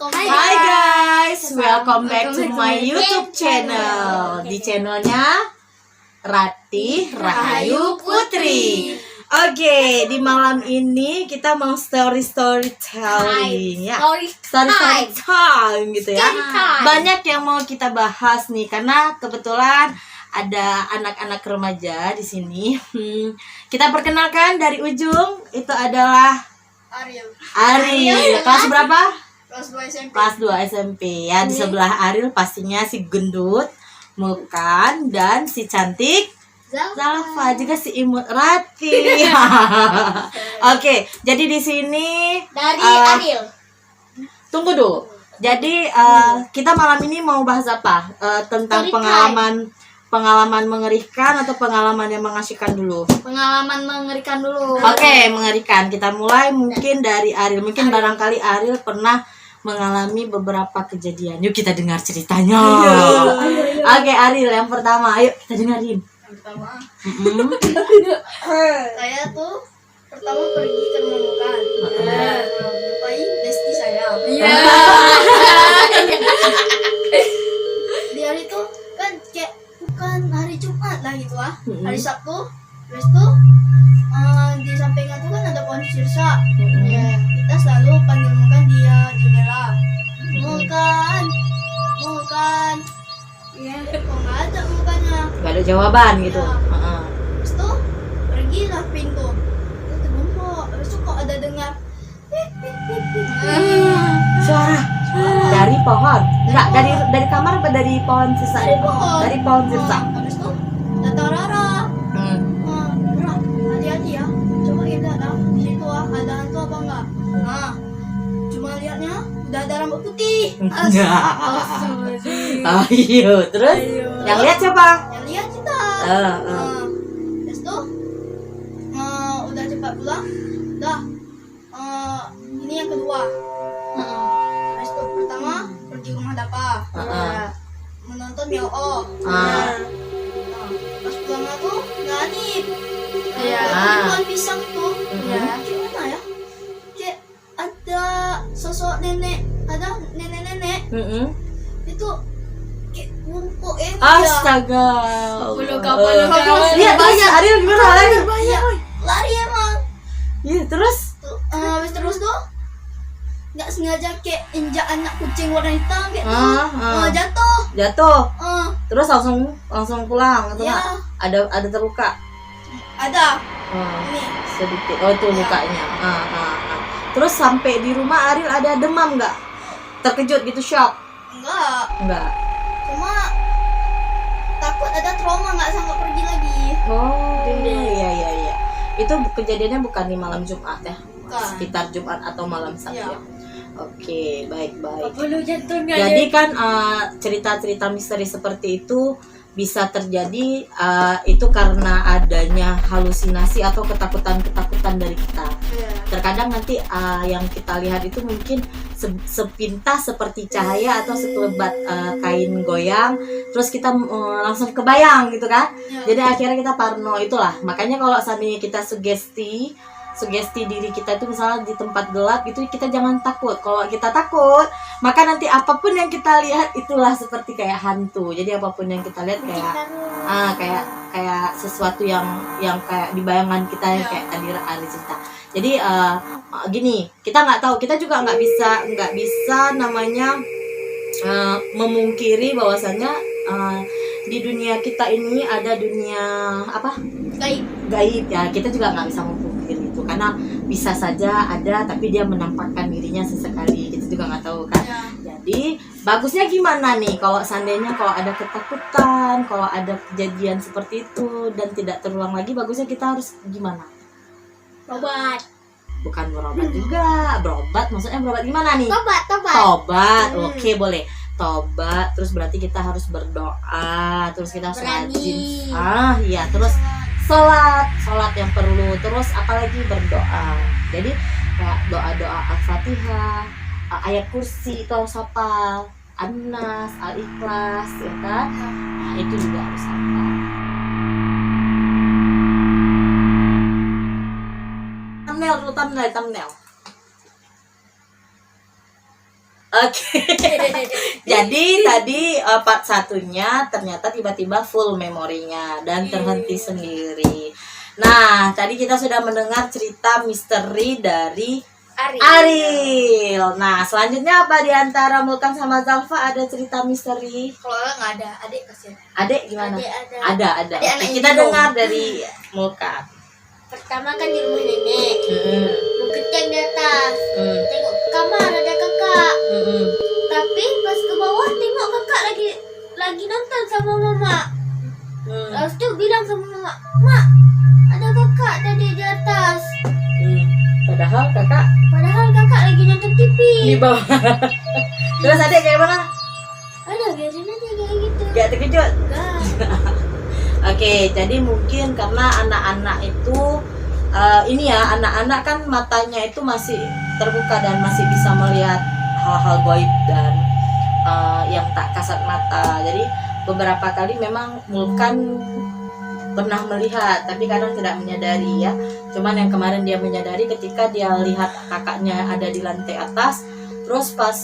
Hai guys, welcome back to my YouTube channel. Di channelnya Ratih Rahayu Putri. Oke, di malam ini kita mau storytelling ya. Story time gitu ya. Banyak yang mau kita bahas nih karena kebetulan ada anak-anak remaja di sini. Kita perkenalkan dari ujung, itu adalah Ariel. Kelas berapa? Kelas 2 SMP. Kelas 2 SMP ya. Di sebelah Ariel pastinya si gendut, Mukan, dan si cantik Zalfa, juga si imut Rati. Oke, jadi di sini Dari Ariel. tunggu dulu. Jadi kita malam ini mau bahas apa? Tentang Story pengalaman mengerikan atau pengalaman yang mengasihkan dulu? Pengalaman mengerikan dulu. Oke, mengerikan. Kita mulai mungkin dari Ariel. Mungkin barangkali Ariel pernah mengalami beberapa kejadian. Yuk kita dengar ceritanya. Oke, Ariel yang pertama. Ayo kita dengarin. Yang pertama, saya tuh pertama pergi ke rumah makan. Jumpai bestie saya. Di hari itu kan kayak bukan hari Jumat lah gitu lah. Hari Sabtu. Terus tuh di sampingnya tuh kan ada pohon sirsa. Ya, kita selalu panggil makan dia jendela. Makan. Iya, kok nggak ada mukanya. Gak ada jawaban gitu. Ya. Terus tuh pergilah pintu. Terus terbumpuk. Terus tuh kok ada dengar pip, pip, pip, pip. Suara dari pohon. Enggak, dari kamar apa dari pohon sisa? Dari pohon. Dari pohon sisa. Terus tuh datang Rara. Rara, hati-hati ya. Coba kita tahu di situ ada hantu apa enggak. Nah, cuma lihatnya udah ada rambut putih. Ayo, terus yang lihat siapa? Yang lihat kita. Terus tuh udah cepat pulang. Udah. Ini yang kedua. Terus tuh pertama pergi rumah Dapa. Menonton Mio. Pas pulangnya tuh nggak Anip. Pohon pisang itu. Gimana ya? Kayak ada sosok nenek. Ada nenek-nenek. Itu kayak ngumpul Astaga. Lihat banyak. Ariel gimana? lari emang. Iya, terus? Habis terus tuh nggak sengaja kayak injak anak kucing warna hitam kayak Jatuh. Terus langsung pulang atau Iya. nggak? Ada terluka? Ada ini Sedikit. Oh, itu lukanya. Terus sampai di rumah Ariel ada demam nggak? Terkejut gitu, shock? Enggak. cuma takut ada trauma nggak sanggup pergi lagi. Iya. Itu kejadiannya bukan di malam Jumat ya? Bukan. Sekitar Jumat atau malam Sabtu Iya. ya? Oke, baik. Bulu jantungnya Jadi kan cerita-cerita misteri seperti itu bisa terjadi itu karena adanya halusinasi atau ketakutan dari kita. Terkadang nanti yang kita lihat itu mungkin sepintas seperti cahaya atau sekelebat kain goyang, terus kita langsung kebayang gitu kan. Jadi akhirnya kita parno. Itulah makanya kalau seandainya kita sugesti diri kita itu misalnya di tempat gelap itu kita jangan takut. Kalau kita takut, maka nanti apapun yang kita lihat itulah seperti kayak hantu. Jadi apapun yang kita lihat kayak sesuatu yang kayak di bayangan kita yang kayak tadi Ari cerita. Jadi gini, kita nggak tahu, kita juga nggak bisa namanya memungkiri bahwasannya di dunia kita ini ada dunia apa? Gaib ya. Kita juga nggak bisa memungkiri itu karena bisa saja ada tapi dia menampakkan dirinya sesekali, kita juga nggak tahu kan. Jadi bagusnya gimana nih kalau seandainya kalau ada ketakutan, kalau ada kejadian seperti itu dan tidak terulang lagi, bagusnya kita harus gimana? Tobat. Bukan berobat juga, berobat maksudnya berobat gimana nih? Tobat. Oke, boleh. Tobat, terus berarti kita harus berdoa, terus kita harus rajin. Iya, terus sholat yang perlu, terus apalagi berdoa. Jadi kayak doa Al-Fatihah, ayat kursi itu harus hafal, An-Nas, Al-Ikhlas, ya kan? Nah, itu juga harus hafal. Thumbnail. Oke. Jadi tadi part satunya ternyata tiba-tiba full memorinya dan terhenti sendiri. Nah, tadi kita sudah mendengar cerita misteri dari Ariel. Nah, selanjutnya apa di antara Mulkan sama Zalfa ada cerita misteri? Kalau nggak ada, adik pasti ada. Adik gimana? Adik Ada. Adik anaknya Kita Jiro. dengar dari Mulkan. Pertama kan di rumah nenek, mau kecek di atas, tengok ke kamar ada kakak. Tapi pas ke bawah tengok kakak lagi nonton sama mama. Lalu tu bilang sama mama, "Mak, ada kakak tadi di atas." Padahal kakak lagi nonton TV. di bawah. Terus adik kayak mana? Ada biarin aja kayak gitu. Gak terkejut? Enggak. Oke, jadi mungkin karena anak-anak itu anak-anak kan matanya itu masih terbuka dan masih bisa melihat hal-hal gaib dan yang tak kasat mata. Jadi beberapa kali memang Mulkan pernah melihat, tapi kadang tidak menyadari ya. Cuman yang kemarin dia menyadari ketika dia lihat kakaknya ada di lantai atas. Terus pas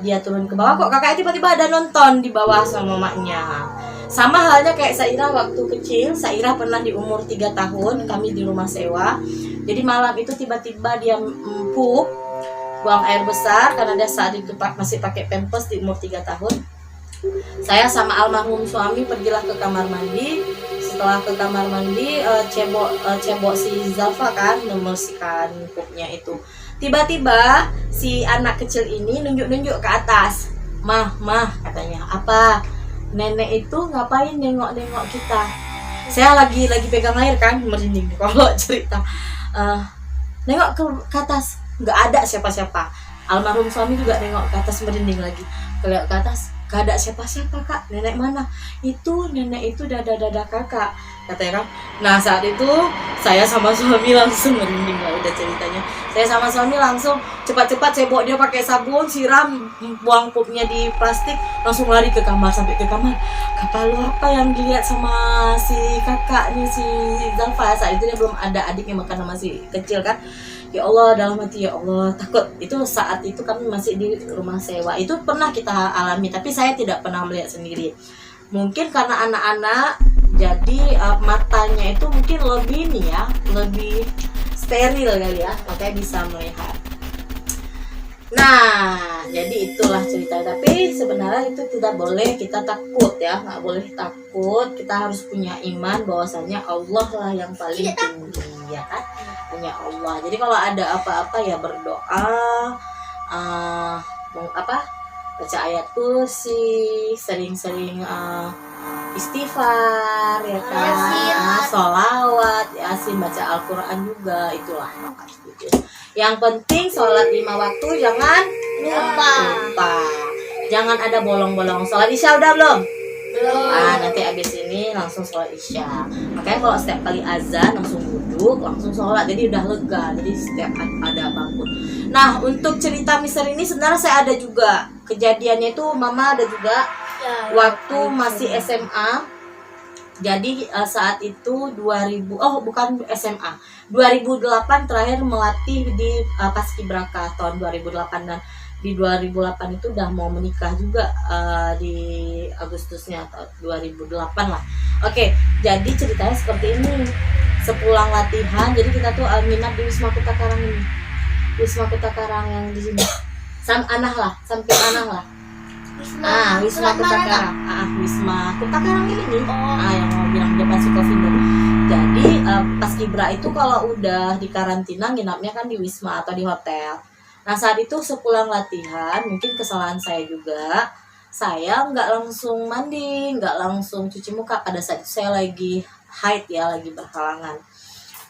dia turun ke bawah, kok kakaknya tiba-tiba ada nonton di bawah sama mamanya. Sama halnya kayak Saira waktu kecil. Saira pernah di umur 3 tahun, kami di rumah sewa. Jadi malam itu tiba-tiba dia buang air besar karena dia saat itu masih pakai pampers di umur 3 tahun. Saya sama almarhum suami pergilah ke kamar mandi. Setelah ke kamar mandi, cebok si Zalfa kan membersihkan pupnya itu. Tiba-tiba si anak kecil ini nunjuk-nunjuk ke atas. Mah, katanya. Apa? Nenek itu ngapain nengok-nengok kita? Saya lagi pegang air kan, merinding kalau cerita. Nengok ke atas, nggak ada siapa-siapa. Almarhum suami juga nengok ke atas, merinding lagi. Kalau ke atas, gak ada siapa-siapa kak. Nenek mana? Nenek itu dada kakak, katanya kan. Nah saat itu saya sama suami langsung merinding lah udah ceritanya. Saya sama suami langsung cepat-cepat cebok dia pakai sabun, siram, buang pupnya di plastik, langsung lari ke kamar. Sampai ke kamar, kata lu apa yang dilihat sama si kakak nih, si Zalfa. Saat itu dia belum ada adiknya, makanya masih kecil kan. Ya Allah, dalam hati ya Allah takut. Itu saat itu kami masih di rumah sewa. Itu pernah kita alami, tapi saya tidak pernah melihat sendiri. Mungkin karena anak-anak, jadi matanya itu mungkin lebih steril kali ya, makanya bisa melihat. Nah, jadi itulah cerita. Tapi sebenarnya itu tidak boleh kita takut ya, nggak boleh takut. Kita harus punya iman bahwasanya Allah lah yang paling tinggi, ya kan? Hanya Allah. Jadi kalau ada apa-apa ya berdoa, baca ayat kursi, sering-sering istighfar, ya kan? Sholawat, yasin, baca Al-Quran juga, itulah yang harus gitu. Yang penting sholat 5 waktu jangan lupa. Jangan ada bolong-bolong. Sholat isya udah belum? Belum. Nanti abis ini langsung sholat isya. Makanya kalau setiap kali azan langsung duduk, langsung sholat. Jadi udah lega. Jadi setiap ada apapun. Nah, untuk cerita misteri ini sebenarnya saya ada juga. Kejadiannya itu mama ada juga waktu masih SMA. Jadi saat itu 2008 terakhir melatih di Paskibraka tahun 2008, dan di 2008 itu udah mau menikah juga di Agustusnya tahun 2008 lah. Oke, jadi ceritanya seperti ini. Sepulang latihan, jadi kita tuh nginap di Wisma Kuta Karang ini. Wisma Kuta Karang yang di sini. Samping Anah lah. Wisma Kuta Karang. Wisma Kuta Karang ini nih. Yang mau bilang depan Sukovindo. Jadi Paskibra itu kalau udah di karantina nginapnya kan di Wisma atau di hotel. Nah saat itu sepulang latihan, mungkin kesalahan saya juga, saya nggak langsung mandi, nggak langsung cuci muka. Pada saat itu saya lagi haid ya, lagi berhalangan.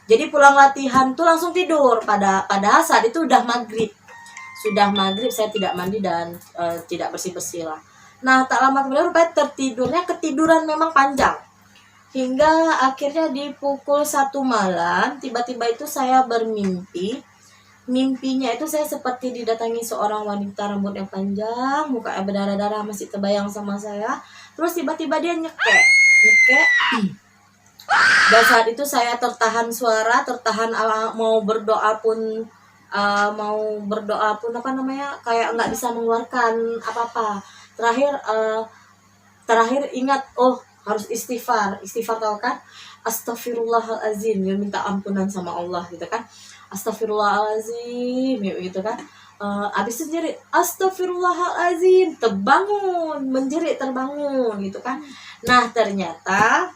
Jadi pulang latihan tuh langsung tidur. Padahal saat itu udah maghrib. Sudah maghrib, saya tidak mandi dan tidak bersih-bersih lah. Nah tak lama kemudian rupanya ketiduran memang panjang. Hingga akhirnya di pukul 1 malam, tiba-tiba itu saya bermimpi. Mimpinya itu saya seperti didatangi seorang wanita rambut yang panjang, mukanya berdarah-darah, masih terbayang sama saya. Terus tiba-tiba dia nyekek. Dan saat itu saya tertahan suara, mau berdoa pun mau berdoa pun apa namanya kayak nggak bisa mengeluarkan apa-apa. Terakhir ingat, oh harus istighfar tahu kan, astagfirullahalazim, ya minta ampunan sama Allah gitu kan, astagfirullahalazim gitu kan. Abis itu jerit astagfirullahalazim, terbangun gitu kan. Nah ternyata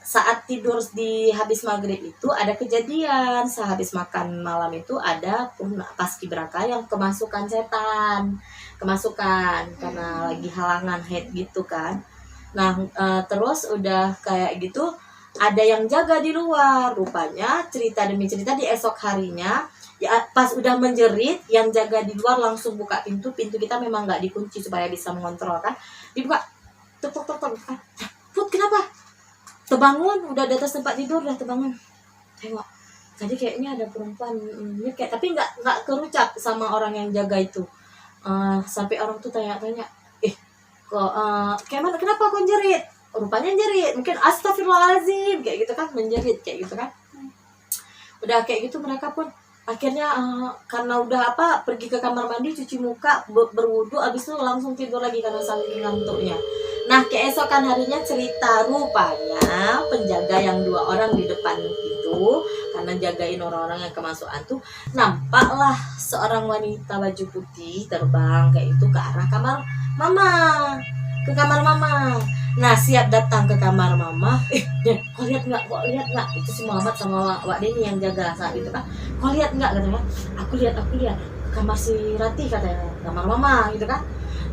saat tidur di habis maghrib itu ada kejadian, sehabis makan malam itu ada paskibraka yang kemasukan setan, karena lagi halangan head gitu kan. Nah terus udah kayak gitu ada yang jaga di luar. Rupanya cerita demi cerita di esok harinya ya, pas udah menjerit, yang jaga di luar langsung buka pintu kita memang nggak dikunci supaya bisa mengontrol kan, dibuka, tuk kan, Put kenapa? Terbangun, udah di atas tempat tidur, udah terbangun. Tengok, tadi kayaknya ada perempuan kayak, tapi nggak kerucap sama orang yang jaga itu. Sampai orang tuh tanya-tanya, kok kayak mana, kenapa kau jerit? Rupanya jerit, mungkin astagfirullahaladzim kayak gitu kan, menjerit kayak gitu kan. Udah kayak gitu mereka pun akhirnya karena udah pergi ke kamar mandi, cuci muka, berwudu, abis itu langsung tidur lagi karena saking ngantuknya. Nah keesokan harinya cerita, rupanya penjaga yang 2 orang di depan itu, karena jagain orang-orang yang kemasukan tuh, nampaklah seorang wanita baju putih terbang kayak itu ke arah kamar mama. Nah siap datang ke kamar mama, kau lihat nggak? Itu si Muhammad sama Wak Denny yang jaga saat itu kan. Kau lihat nggak katanya? Aku lihat ke kamar si Rati katanya, kamar mama gitu kan.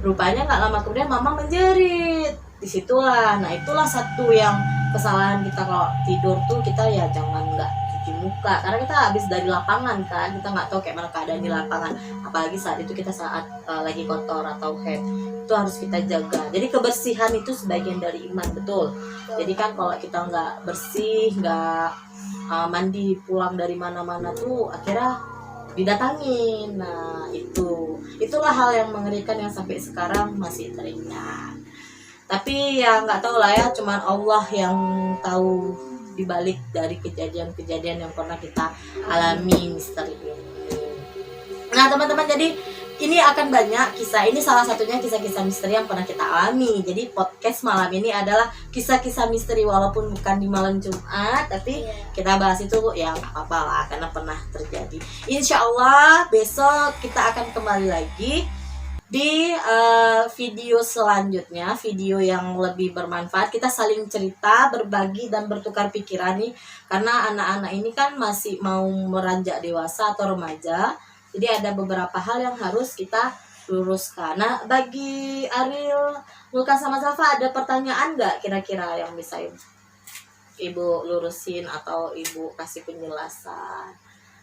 Rupanya nggak lama kemudian mama menjerit. Disitulah, nah itulah satu yang kesalahan kita kalau tidur tuh, kita ya jangan nggak cuci muka, karena kita habis dari lapangan kan, kita nggak tahu kayak mana keadaan di lapangan, apalagi saat itu kita lagi kotor atau head, itu harus kita jaga. Jadi kebersihan itu sebagian dari iman, betul. Jadi kan kalau kita nggak bersih, nggak mandi, pulang dari mana-mana tuh akhirnya didatangin. Nah itulah hal yang mengerikan yang sampai sekarang masih teringat. Tapi ya nggak tahu lah ya, cuman Allah yang tahu dibalik dari kejadian-kejadian yang pernah kita alami misteri ini. Nah teman-teman, jadi ini akan banyak kisah, ini salah satunya kisah-kisah misteri yang pernah kita alami. Jadi podcast malam ini adalah kisah-kisah misteri, walaupun bukan di malam Jumat, tapi kita bahas itu ya nggak apa-apa lah, karena pernah terjadi. Insya Allah besok kita akan kembali lagi di video selanjutnya, video yang lebih bermanfaat. Kita saling cerita, berbagi, dan bertukar pikiran nih, karena anak-anak ini kan masih mau meranjak dewasa atau remaja. Jadi ada beberapa hal yang harus kita luruskan. Nah bagi Ariel, Mulka, sama Safa, ada pertanyaan nggak kira-kira yang bisa Ibu lurusin atau Ibu kasih penjelasan?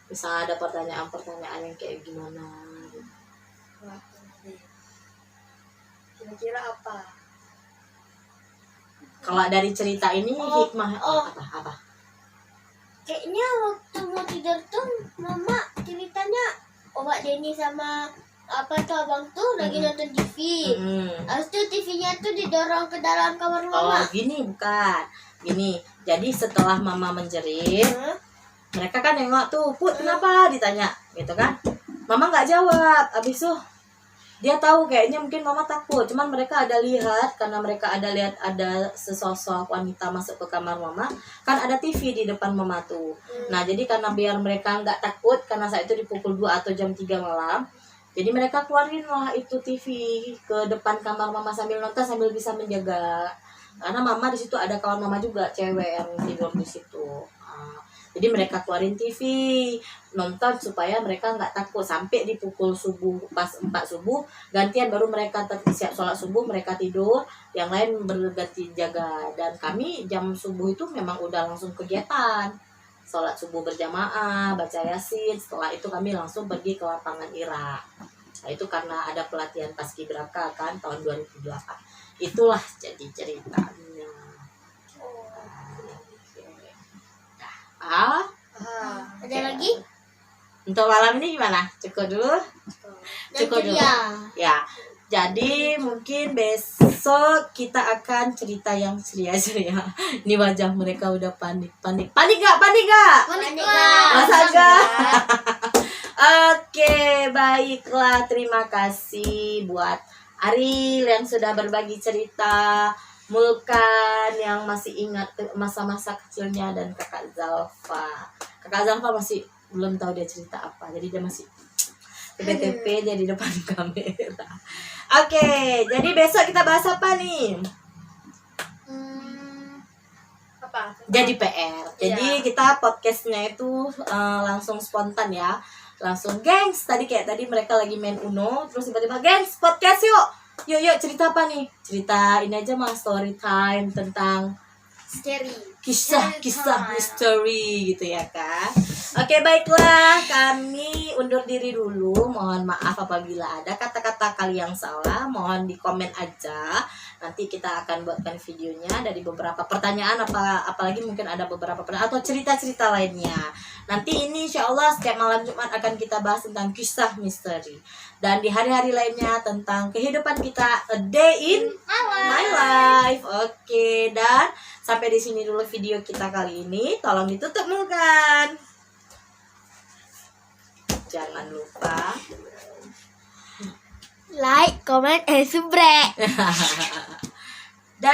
Misalnya ada pertanyaan-pertanyaan yang kayak gimana? Kira-kira apa? Kalau dari cerita ini hikmah apa? Kayaknya waktu mau tidur tuh mama ceritanya Wak Denny sama abang tuh lagi nonton TV. Habis itu TV-nya tuh didorong ke dalam kamar mama. Bukan gini. Jadi setelah mama menjerit, mereka kan nengok tuh, Put kenapa, ditanya gitu kan. Mama nggak jawab. Abis itu dia tahu kayaknya mungkin mama takut, cuman mereka ada lihat, karena mereka ada lihat ada sesosok wanita masuk ke kamar mama, kan ada TV di depan mama tuh. Nah jadi karena biar mereka nggak takut, karena saat itu di pukul 2 atau jam 3 malam, jadi mereka keluarin lah itu TV ke depan kamar mama sambil nonton, sambil bisa menjaga, karena mama di situ ada kawan mama juga cewek yang tidur di situ. Jadi mereka keluarin TV, nonton supaya mereka nggak takut, sampai di pukul subuh, pas 4 subuh gantian baru mereka siap sholat subuh, mereka tidur, yang lain berganti jaga. Dan kami jam subuh itu memang udah langsung kegiatan sholat subuh berjamaah, baca yasin. Setelah itu kami langsung pergi ke lapangan Irak. Nah itu karena ada pelatihan paskibraka kan tahun 2008. Itulah jadi ceritanya. Ada lagi? Untuk malam ini gimana? Cukup dulu? Cukup dulu. Ya. Jadi mungkin besok So kita akan cerita yang ceria-ceria. Ini wajah mereka udah panik nggak? Panik nggak? Masa enggak? Oke, baiklah. Terima kasih buat Ariel yang sudah berbagi cerita, Mulkan yang masih ingat masa-masa kecilnya, dan Kakak Zalfa. Kakak Zalfa masih belum tahu dia cerita apa, jadi dia masih TP-TP dia di depan kamera. Oke, jadi besok kita bahas apa nih? Apa? Jadi PR. Jadi kita podcastnya itu langsung spontan ya. Langsung, gengs, tadi mereka lagi main Uno, terus tiba-tiba, gengs, podcast yuk. Yuk, cerita apa nih? Cerita ini aja mah, story time tentang kisah misteri gitu ya kan. Oke, baiklah, kami undur diri dulu. Mohon maaf apabila ada kata-kata kali yang salah, mohon di komen aja. Nanti kita akan buatkan videonya dari beberapa pertanyaan, apalagi mungkin ada beberapa pertanyaan atau cerita-cerita lainnya. Nanti ini insya Allah setiap malam Jumat akan kita bahas tentang kisah misteri. Dan di hari-hari lainnya tentang kehidupan kita, a day in my life. Oke, dan sampai di sini dulu video kita kali ini. Tolong ditutup Mulkan. Jangan lupa like, comment, and subscribe.